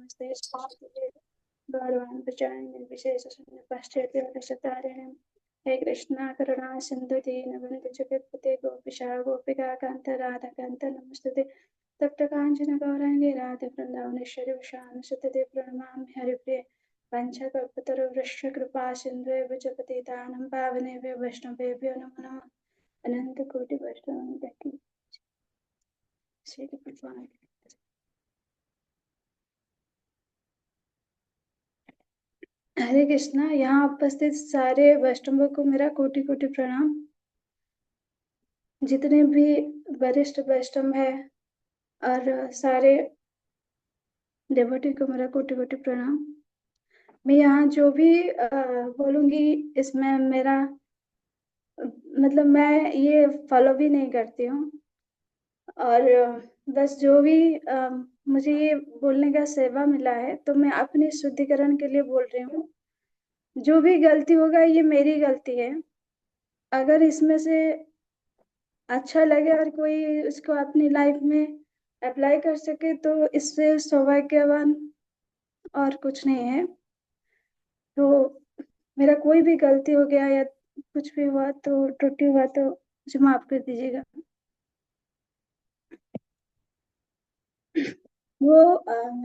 नमस्ते स्वास्थ्य गौरवान् प्रचारं निर्विशेष शून्य पश्चाते वरसतारिणं हे कृष्णा करुणा सिंधु दीनबन्धु जगत्पते गोपिका गोपिका कांत राधा कांत नमस्ते तप्त कांचन गौरांगी राधे वृंदावनेश्वरी विशालसुते प्रणमामि हरिप्रिये पंचकल्पतरुवृक्ष कृपा सिन्धुभ्यो च पतितानां पावनेभ्यो वैष्णवेभ्यो नमो नमः अनंत कोटि वैष्णव की श्री भगवान। हरे कृष्णा। यहाँ उपस्थित सारे वैष्णवों को मेरा कोटि कोटि प्रणाम। जितने भी वरिष्ठ वैष्णव है और सारे देवोटी को मेरा कोटि कोटि प्रणाम। मैं यहाँ जो भी बोलूंगी इसमें मेरा मतलब मैं ये फॉलो भी नहीं करती हूँ और बस जो भी मुझे ये बोलने का सेवा मिला है तो मैं अपने शुद्धिकरण के लिए बोल रही हूँ। जो भी गलती होगा ये मेरी गलती है। अगर इसमें से अच्छा लगे और कोई उसको अपनी लाइफ में अप्लाई कर सके तो इससे सौभाग्यवान और कुछ नहीं है। तो मेरा कोई भी गलती हो गया या कुछ भी हुआ तो त्रुटि हुआ तो मुझे माफ कर दीजिएगा। वो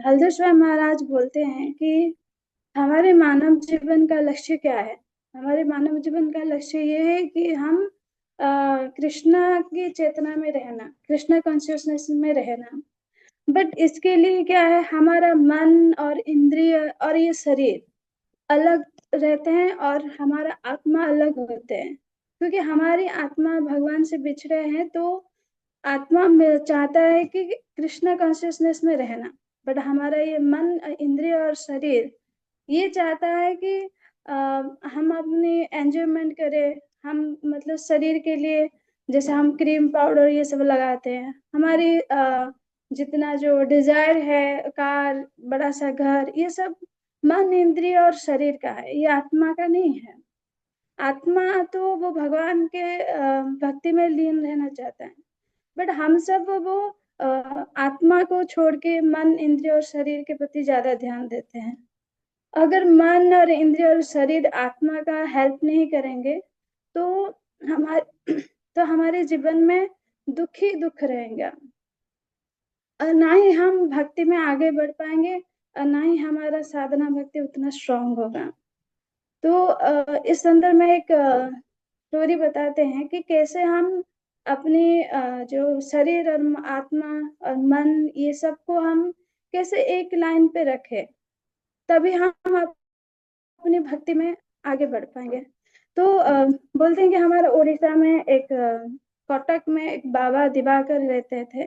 हल्देश्वर महाराज बोलते हैं कि हमारे मानव जीवन का लक्ष्य क्या है। हमारे मानव जीवन का लक्ष्य ये है कि हम कृष्णा की चेतना में रहना, कृष्णा कॉन्शियसनेस में रहना। बट इसके लिए क्या है, हमारा मन और इंद्रिय और ये शरीर अलग रहते हैं और हमारा आत्मा अलग होते हैं। क्योंकि हमारी आत्मा भगवान से बिछड़े हैं तो आत्मा में चाहता है कि कृष्णा कॉन्शियसनेस में रहना। बट हमारा ये मन, इंद्रिय और शरीर ये चाहता है कि हम अपनी एंजॉयमेंट करें। हम मतलब शरीर के लिए जैसे हम क्रीम पाउडर ये सब लगाते हैं, हमारी जितना जो डिजायर है, कार, बड़ा सा घर, ये सब मन, इंद्रिय और शरीर का है, ये आत्मा का नहीं है। आत्मा तो वो भगवान के भक्ति में लीन रहना चाहता है। बट हम सब वो आत्मा को छोड़ के मन, इंद्रिय और शरीर के प्रति ज्यादा ध्यान देते हैं। अगर मन और इंद्रिय और शरीर आत्मा का हेल्प नहीं करेंगे तो हमारे तो हमारे जीवन में दुख ही दुख रहेगा और ना ही हम भक्ति में आगे बढ़ पाएंगे और ना ही हमारा साधना भक्ति उतना स्ट्रांग होगा। तो इस संदर्भ में एक स्टोरी बताते हैं कि कैसे हम अपने जो शरीर और आत्मा और मन ये सबको हम कैसे एक लाइन पे रखें, तभी हम अपनी भक्ति में आगे बढ़ पाएंगे। तो बोलते हैं कि हमारे उड़ीसा में एक कटक में एक बाबा दिवाकर रहते थे।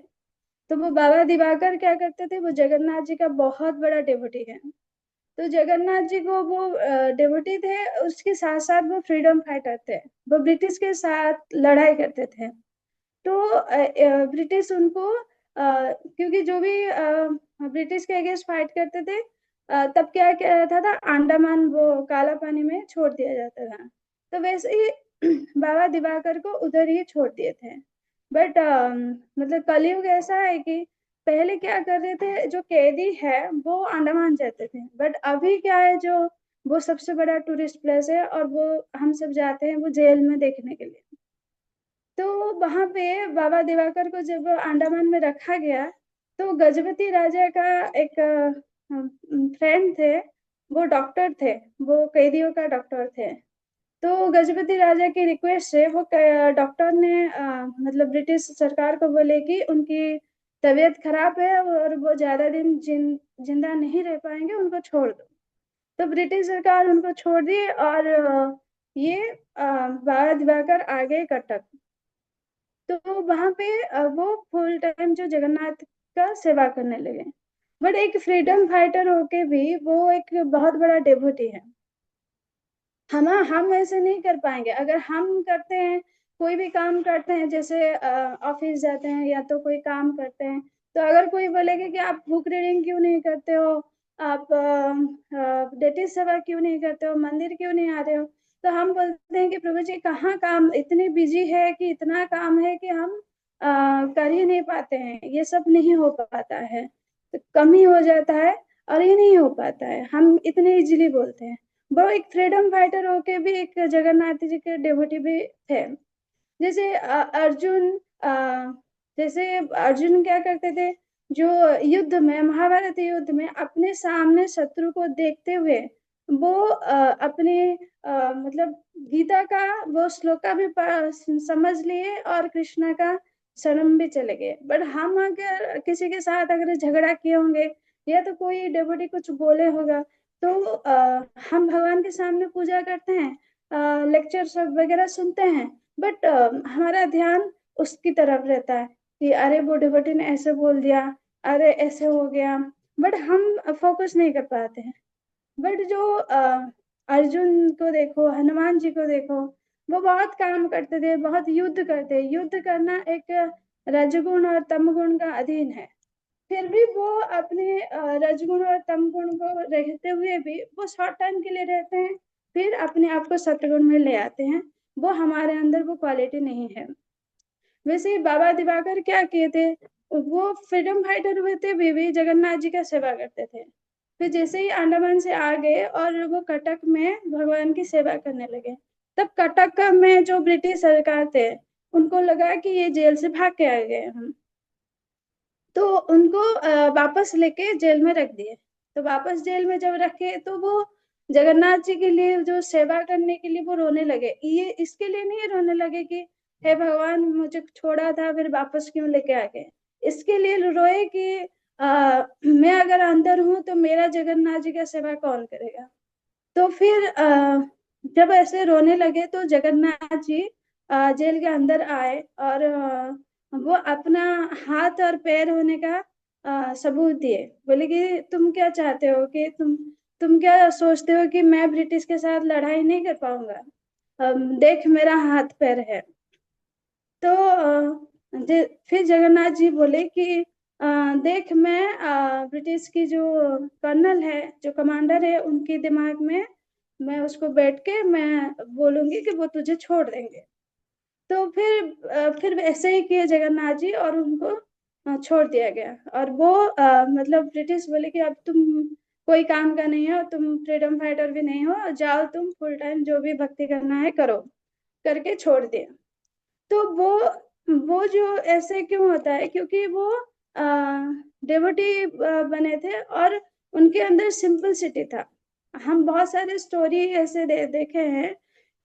तो वो बाबा दिवाकर क्या करते थे, वो जगन्नाथ जी का बहुत बड़ा डेवोटी है। तो जगन्नाथ जी को वो डेवोटी थे, उसके साथ साथ वो फ्रीडम फाइटर थे। वो ब्रिटिश के साथ लड़ाई करते थे। तो ब्रिटिश उनको क्योंकि जो भी ब्रिटिश के अगेंस्ट फाइट करते थे तब क्या क्या रहता था, अंडमान वो काला पानी में छोड़ दिया जाता था। तो वैसे ही बाबा दिवाकर को उधर ही छोड़ दिए थे। बट मतलब कलयुग ऐसा है कि पहले क्या कर रहे थे, जो कैदी है वो अंडमान जाते थे। बट अभी क्या है, जो वो सबसे बड़ा टूरिस्ट प्लेस है और वो हम सब जाते हैं वो जेल में देखने के लिए। तो वहां पे बाबा दिवाकर को जब अंडमान में रखा गया तो गजपति राजा का एक फ्रेंड थे, वो डॉक्टर थे, वो कैदियों का डॉक्टर थे। तो गजपति राजा की रिक्वेस्ट से वो डॉक्टर ने मतलब ब्रिटिश सरकार को बोले कि उनकी तबीयत खराब है और वो ज्यादा दिन जिंदा नहीं रह पाएंगे, उनको छोड़ दो। तो ब्रिटिश सरकार उनको छोड़ दी और ये बाबा दिवाकर आ गए कटक। तो वहां पे वो फुल टाइम जो जगन्नाथ का सेवा करने लगे। बट एक फ्रीडम फाइटर होके भी वो एक बहुत बड़ा डेवोटी है। हम ऐसे नहीं कर पाएंगे। अगर हम करते हैं, कोई भी काम करते हैं, जैसे ऑफिस जाते हैं या तो कोई काम करते हैं, तो अगर कोई बोलेगा कि आप बुक रीडिंग क्यों नहीं करते हो, आप डेटी सेवा क्यों नहीं करते हो, मंदिर क्यों नहीं आ रहे हो, तो हम बोलते हैं कि प्रभु जी कहाँ काम, इतने बिजी है कि इतना काम है कि हम कर ही नहीं पाते हैं, ये सब नहीं हो पाता है, तो कम ही हो जाता है। और ये नहीं हो पाता है, हम इतने इजीली बोलते हैं। वो एक फ्रीडम फाइटर होके भी एक जगन्नाथ जी के डिवोटी भी थे। जैसे अर्जुन, जैसे अर्जुन क्या करते थे, जो युद्ध में, महाभारत युद्ध में अपने सामने शत्रु को देखते हुए वो अपने मतलब गीता का वो श्लोका भी समझ लिए और कृष्णा का शरण भी चले गए। बट हम अगर किसी के साथ अगर झगड़ा किए होंगे या तो कोई डेवोटी कुछ बोले होगा, तो हम भगवान के सामने पूजा करते हैं, लेक्चर सब वगैरह सुनते हैं, बट हमारा ध्यान उसकी तरफ रहता है कि अरे वो डिवोटी ने ऐसे बोल दिया, अरे ऐसे हो गया, बट हम फोकस नहीं कर पाते हैं। बट जो अर्जुन को देखो, हनुमान जी को देखो, वो बहुत काम करते थे, बहुत युद्ध करते। युद्ध करना एक रजगुण और तमगुण का अधीन है, फिर भी वो अपने रजगुण और तमगुण को रहते हुए भी वो शॉर्ट टाइम के लिए रहते हैं, फिर अपने आप को सत्गुण में ले आते हैं। वो हमारे अंदर वो क्वालिटी नहीं है। वैसे बाबा दिवाकर क्या किए थे, वो फ्रीडम फाइटर हुए थे, भी जगन्नाथ जी का सेवा करते थे। फिर जैसे ही अंडमान से आ गए और वो कटक में भगवान की सेवा करने लगे, तब कटक में जो ब्रिटिश सरकार थे उनको लगा कि ये जेल से भाग के आ गए हम, तो उनको वापस लेके जेल में रख दिए। तो वापस जेल में जब रखे तो वो जगन्नाथ जी के लिए जो सेवा करने के लिए वो रोने लगे। ये इसके लिए नहीं रोने लगे कि हे भगवान मुझे छोड़ा था फिर वापस क्यों लेके आ गए, इसके लिए रोए कि मैं अगर अंदर हूं तो मेरा जगन्नाथ जी का सेवा कौन करेगा। तो फिर जब ऐसे रोने लगे तो जगन्नाथ जी जेल के अंदर आए और वो अपना हाथ और पैर होने का सबूत दिए। बोले कि तुम क्या चाहते हो, कि तुम क्या सोचते हो कि मैं ब्रिटिश के साथ लड़ाई नहीं कर पाऊंगा, देख मेरा हाथ पैर है। तो फिर जगन्नाथ जी बोले कि देख मैं ब्रिटिश की जो कर्नल है, जो कमांडर है, उनके दिमाग में मैं उसको बैठ के मैं बोलूंगी कि वो तुझे छोड़ देंगे। तो फिर ऐसे ही किए जगन्नाथ जी और उनको छोड़ दिया गया। और वो मतलब ब्रिटिश बोले कि अब तुम कोई काम का नहीं हो, तुम फ्रीडम फाइटर भी नहीं हो, जाओ तुम फुल टाइम जो भी भक्ति करना है करो, करके छोड़ दिया। तो वो जो ऐसे क्यों होता है, क्योंकि वो डेवोटी बने थे और उनके अंदर सिंपलिसिटी था। हम बहुत सारे स्टोरी ऐसे देखे हैं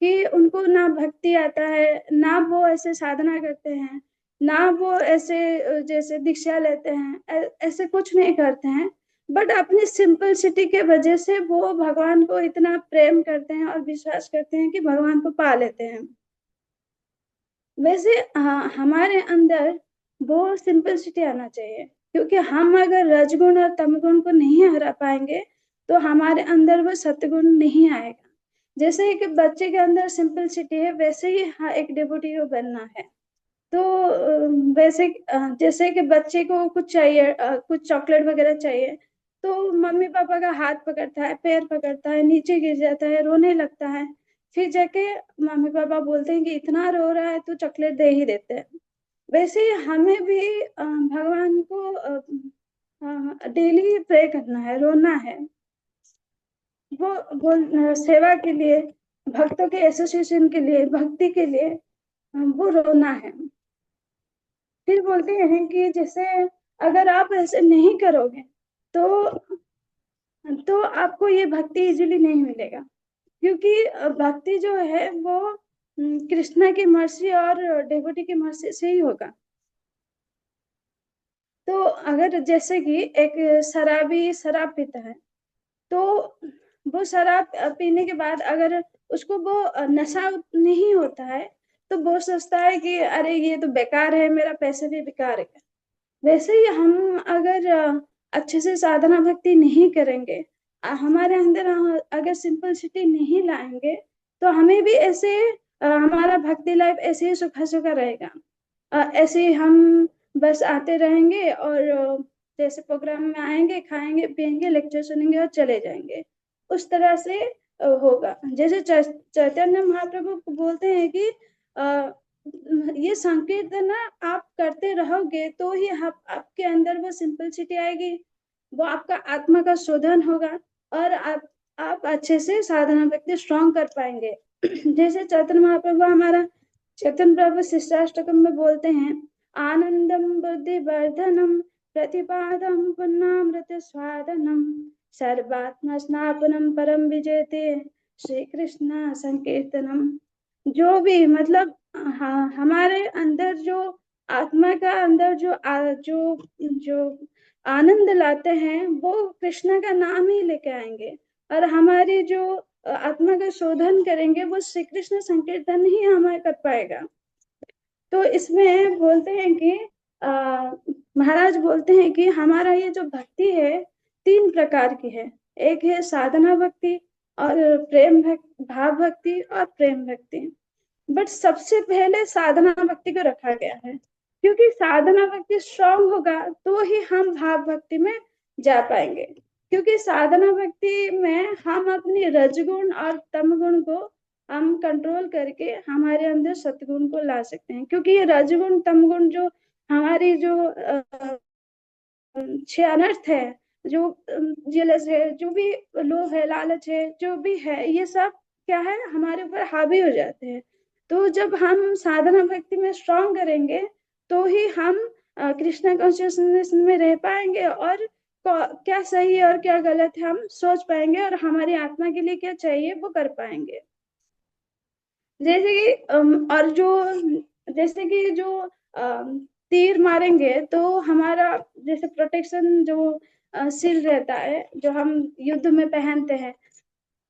कि उनको ना भक्ति आता है, ना वो ऐसे साधना करते हैं, ना वो ऐसे जैसे दीक्षा लेते हैं, ऐसे कुछ नहीं करते हैं, बट अपनी सिंपलिसिटी के वजह से वो भगवान को इतना प्रेम करते हैं और विश्वास करते हैं कि भगवान को पा लेते हैं। वैसे हमारे अंदर वो सिंपलिसिटी आना चाहिए, क्योंकि हम अगर रजगुण और तमगुण को नहीं हरा पाएंगे तो हमारे अंदर वो सतगुण नहीं आएगा। जैसे एक बच्चे के अंदर सिंपलिसिटी है, वैसे ही हाँ एक डिवोटी को बनना है। तो वैसे जैसे कि बच्चे को कुछ चाहिए, कुछ चॉकलेट वगैरह चाहिए, तो मम्मी पापा का हाथ पकड़ता है, पैर पकड़ता है, नीचे गिर जाता है, रोने लगता है, फिर जाके मम्मी पापा बोलते हैं कि इतना रो रहा है तो चॉकलेट दे ही देते हैं। वैसे ही हमें भी भगवान को डेली प्रे करना है, रोना है, वो सेवा के लिए, भक्तों के एसोसिएशन के लिए, भक्ति के लिए वो रोना है। फिर बोलते हैं कि जैसे अगर आप ऐसे नहीं करोगे तो आपको ये भक्ति इजीली नहीं मिलेगा, क्योंकि भक्ति जो है वो कृष्णा की मर्जी और डेवोटी की मर्जी से ही होगा। तो अगर जैसे कि एक शराबी शराब पीता है, तो वो शराब पीने के बाद अगर उसको वो नशा नहीं होता है, तो वो सोचता है कि अरे ये तो बेकार है, मेरा पैसे भी बेकार है। वैसे ही हम अगर अच्छे से साधना भक्ति नहीं करेंगे, हमारे अंदर अगर सिंपलिसिटी नहीं लाएंगे, तो हमें भी ऐसे हमारा भक्ति लाइफ ऐसे ही सुखा सुखा रहेगा। ऐसे ही हम बस आते रहेंगे और जैसे प्रोग्राम में आएंगे, खाएंगे पिएंगे, लेक्चर सुनेंगे और चले जाएंगे, उस तरह से होगा। जैसे चैतन्य महाप्रभु बोलते हैं कि ये संकीर्तन ना आप करते रहोगे तो ही आपके अंदर वो सिंपलिसिटी आएगी। वो आपका आत्मा का शोधन होगा और आप अच्छे से साधना भक्ति स्ट्रॉन्ग कर पाएंगे। जैसे चैतन्य महाप्रभु हमारा चैतन्य प्रभु शिष्टाष्टकम में बोलते हैं, आनंदम बुद्धि वर्धनम प्रतिपादम पुण्णामृत स्वादनम सर्वात्मा स्नापनम परम विजयते श्री कृष्ण संकीर्तनम। जो भी मतलब हाँ, हमारे अंदर जो आत्मा का अंदर जो आनंद लाते हैं वो कृष्ण का नाम ही लेके आएंगे, और हमारी जो आत्मा का शोधन करेंगे वो श्री कृष्ण संकीर्तन ही हमें कर पाएगा। तो इसमें बोलते हैं कि महाराज बोलते हैं कि हमारा ये जो भक्ति है तीन प्रकार की है। एक है साधना भक्ति और प्रेम भक्ति, भाव भक्ति और प्रेम भक्ति। बट सबसे पहले साधना भक्ति को रखा गया है, क्योंकि साधना भक्ति स्ट्रांग होगा तो ही हम भाव भक्ति में जा पाएंगे। क्योंकि साधना भक्ति में हम अपनी रजगुण और तमगुण को हम कंट्रोल करके हमारे अंदर सतगुण को ला सकते हैं। क्योंकि ये रजगुण तमगुण जो हमारी जो छह अनर्थ है, जो जेलस है, जो भी लोभ है, लालच है, जो भी है, ये सब क्या है हमारे ऊपर हावी हो जाते हैं। तो जब हम साधना भक्ति में स्ट्रांग करेंगे तो ही हम कृष्णा कॉन्शियसनेस में रह पाएंगे, और क्या सही है और क्या गलत है हम सोच पाएंगे, और हमारी आत्मा के लिए क्या चाहिए वो कर पाएंगे। जैसे कि और जो जैसे कि जो तीर मारेंगे तो हमारा जैसे प्रोटेक्शन जो शील्ड रहता है जो हम युद्ध में पहनते हैं,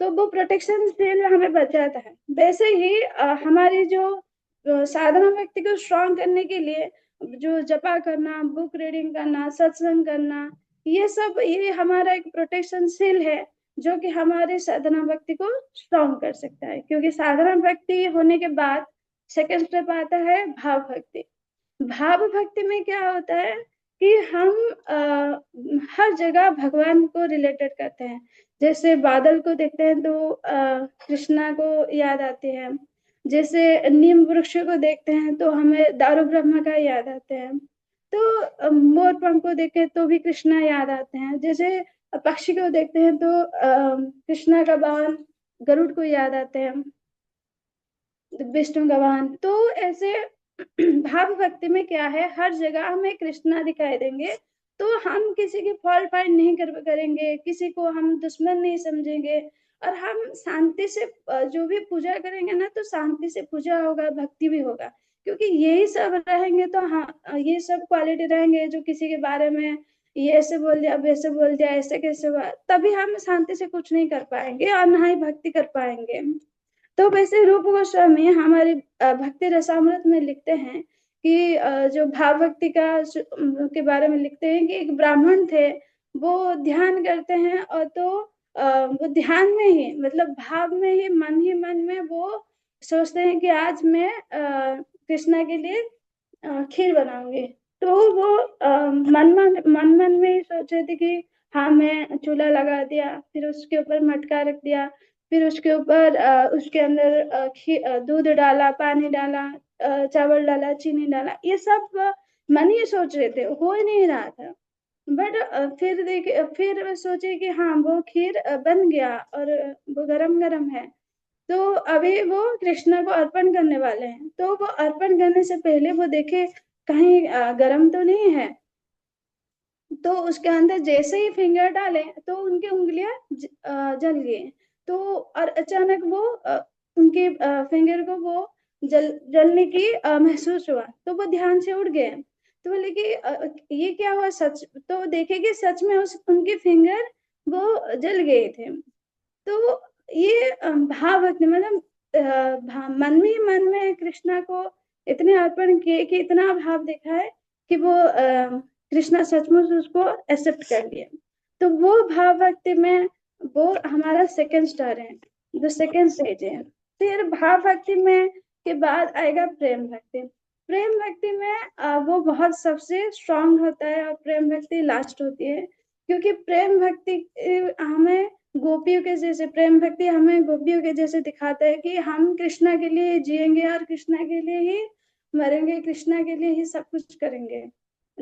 तो वो प्रोटेक्शन शील्ड हमें बचाता है। वैसे ही हमारी जो साधना व्यक्ति को स्ट्रांग करने के लिए जो जपा करना, बुक रीडिंग करना, सत्संग करना, ये हमारा एक प्रोटेक्शन शील्ड है जो कि हमारे साधना भक्ति को स्ट्रांग कर सकता है। क्योंकि साधना भक्ति होने के बाद सेकंड स्टेप आता है भाव भक्ति। भाव भक्ति में क्या होता है कि हम हर जगह भगवान को रिलेटेड करते हैं। जैसे बादल को देखते हैं तो कृष्णा को याद आते हैं। जैसे नीम वृक्ष को देखते हैं तो हमें दारू ब्रह्म का याद आते हैं। तो मोर पंख को देखें तो भी कृष्णा याद आते हैं। जैसे पक्षी को देखते हैं तो कृष्णा का वाहन गरुड़ को याद आते हैं, विष्णु का वाहन। तो ऐसे भाव भक्ति में क्या है, हर जगह हमें कृष्णा दिखाई देंगे, तो हम किसी की फॉल्ट फाइंड नहीं करेंगे, किसी को हम दुश्मन नहीं समझेंगे, और हम शांति से जो भी पूजा करेंगे ना तो शांति से पूजा होगा, भक्ति भी होगा। क्योंकि यही सब रहेंगे तो हाँ, ये सब क्वालिटी रहेंगे जो किसी के बारे में ये ऐसे बोल दिया, वैसे बोल दिया, ऐसे कैसे हुआ, तभी हम शांति से कुछ नहीं कर पाएंगे और ना ही भक्ति कर पाएंगे। तो वैसे रूप गोस्वामी हमारे भक्ति रसामृत में लिखते हैं कि जो भाव भक्ति के बारे में लिखते हैं कि एक ब्राह्मण थे, वो ध्यान करते हैं, और तो वो ध्यान में ही मतलब भाव में ही मन में वो सोचते हैं कि आज मैं कृष्णा के लिए खीर बनाऊंगी। तो वो मन में ही सोच रहे थे कि हाँ मैं चूल्हा लगा दिया, फिर उसके ऊपर मटका रख दिया, फिर उसके ऊपर उसके अंदर दूध डाला, पानी डाला, चावल डाला, चीनी डाला, ये सब मन ही सोच रहे थे, हो ही नहीं रहा था। बट फिर सोचे कि हाँ वो खीर बन गया और वो गरम गरम है, तो अभी वो कृष्णा को अर्पण करने वाले हैं। तो वो अर्पण करने से पहले वो देखे कहीं गरम तो नहीं है, तो उसके अंदर जैसे ही फिंगर डाले तो उनकी उंगलियां जल गई। तो और अचानक वो उनके फिंगर को वो जलने की महसूस हुआ, तो वो ध्यान से उठ गए। तो बोले कि ये क्या हुआ सच, तो देखे कि सच में उनके फिंगर वो जल गए थे। तो ये भाव भक्ति मतलब मन में कृष्णा को इतने अर्पण किए कि इतना भाव देखा है कि वो कृष्णा सचमुच उसको एक्सेप्ट कर लिया। तो वो भाव भक्ति में वो हमारा सेकंड स्टार है, जो सेकंड स्टेज है। फिर भाव भक्ति में के बाद आएगा प्रेम भक्ति। प्रेम भक्ति में वो बहुत सबसे स्ट्रांग होता है, और प्रेम भक्ति लास्ट होती है। क्योंकि प्रेम भक्ति हमें गोपियों के जैसे, प्रेम भक्ति हमें गोपियों के जैसे दिखाता है कि हम कृष्णा के लिए जिएंगे और कृष्णा के लिए ही मरेंगे, कृष्णा के लिए ही सब कुछ करेंगे।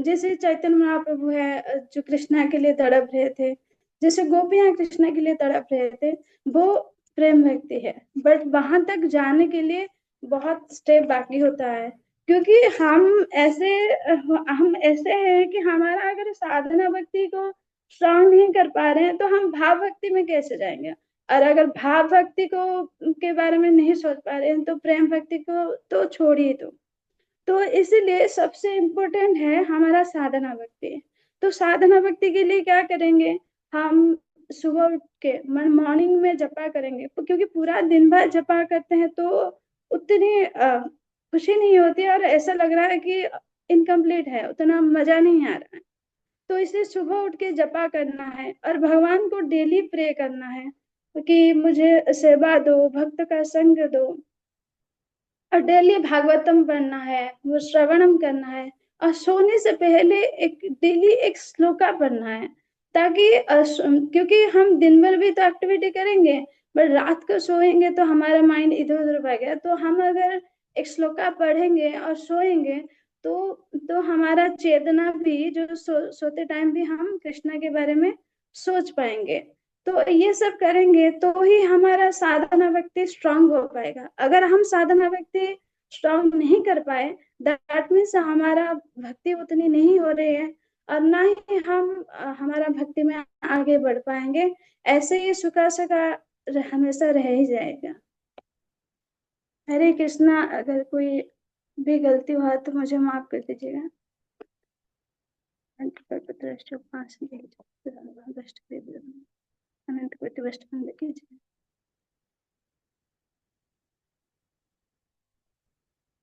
जैसे चैतन्य महाप्रभु है जो कृष्णा के लिए तड़प रहे थे, जैसे गोपियां कृष्णा के लिए तड़प रहे थे, वो प्रेम भक्ति है। बट वहां तक जाने के लिए बहुत स्टेप बाकी होता है, क्योंकि हम ऐसे हैं कि हमारा अगर साधना भक्ति को स्ट्रांग नहीं कर पा रहे हैं तो हम भाव भक्ति में कैसे जाएंगे। और अगर भाव भक्ति को के बारे में नहीं सोच पा रहे हैं तो प्रेम भक्ति को तो छोड़िए। तो इसीलिए सबसे इम्पोर्टेंट है हमारा साधना भक्ति। तो साधना भक्ति के लिए क्या करेंगे, हम सुबह उठ के मॉर्निंग में जपा करेंगे, क्योंकि पूरा दिन भर जपा करते हैं तो उतनी खुशी नहीं होती और ऐसा लग रहा है कि इनकम्प्लीट है, उतना मजा नहीं आ रहा है। तो इसे सुबह उठ के जपा करना है और भगवान को डेली प्रे करना है कि मुझे सेवा दो, भक्त का संग दो। और डेली भागवतम पढ़ना है, वो श्रवणम करना है। और सोने से पहले एक डेली एक श्लोका पढ़ना है, ताकि क्योंकि हम दिन भर भी तो एक्टिविटी करेंगे, बट रात को सोएंगे तो हमारा माइंड इधर उधर भागेगा। तो हम अगर एक श्लोका पढ़ेंगे और सोएंगे तो हमारा चेतना भी जो सोते टाइम भी हम कृष्णा के बारे में सोच पाएंगे। तो ये सब करेंगे तो ही हमारा साधना भक्ति स्ट्रांग हो पाएगा। अगर हम साधना भक्ति स्ट्रांग नहीं कर पाए, दैट मीन्स हमारा भक्ति उतनी नहीं हो रही है, और ना ही हम हमारा भक्ति में आगे बढ़ पाएंगे। ऐसे ही सुखा सुखा हमेशा रह ही जाएगा। हरे कृष्णा, अगर कोई भी गलती हुआ तो मुझे माफ कर दीजिएगा। अनंत कोटि वैष्णव कीजिए।